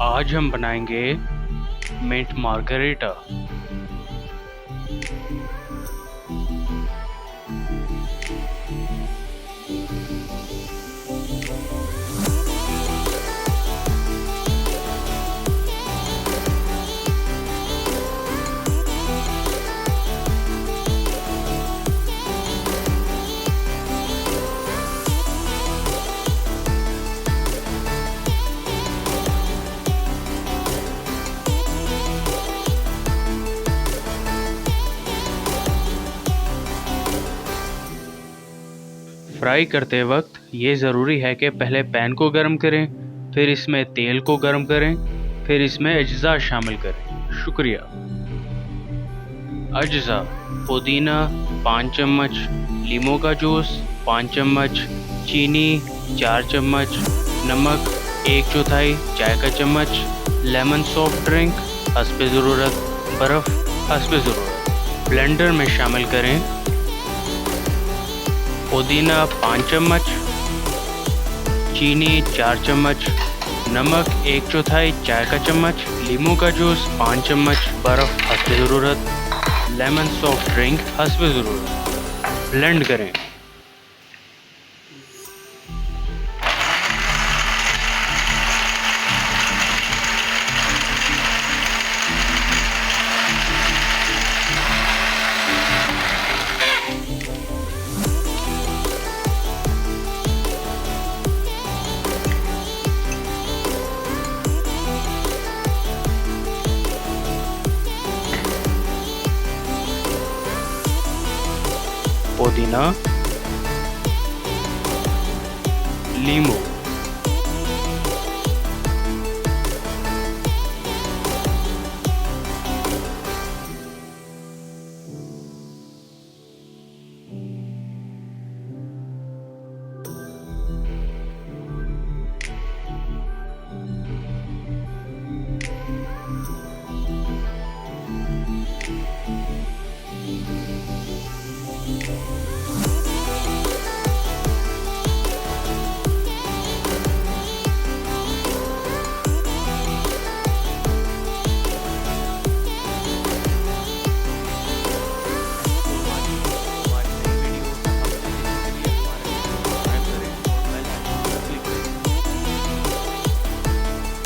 आज हम बनाएंगे मिंट मार्गरेटा। फ्राई करते वक्त ये ज़रूरी है कि पहले पैन को गर्म करें, फिर इसमें तेल को गर्म करें, फिर इसमें अज्जा शामिल करें। शुक्रिया। अज्जा: पुदीना 5 चम्मच, लीमू का जूस 5 चम्मच, चीनी 4 चम्मच, नमक 1/4 चाय का चम्मच, लेमन सॉफ्ट ड्रिंक हस्ब ज़रूरत, बर्फ़ हस्ब ज़रूरत। ब्लेंडर में शामिल करें पुदीना 5 चम्मच, चीनी 4 चम्मच, नमक 1/4 चाय का चम्मच, लीमू का जूस 5 चम्मच, बर्फ़ हस्ब ज़रूरत, लेमन सॉफ्ट ड्रिंक हस्ब ज़रूरत। ब्लेंड करें। पुदीना, लीमू,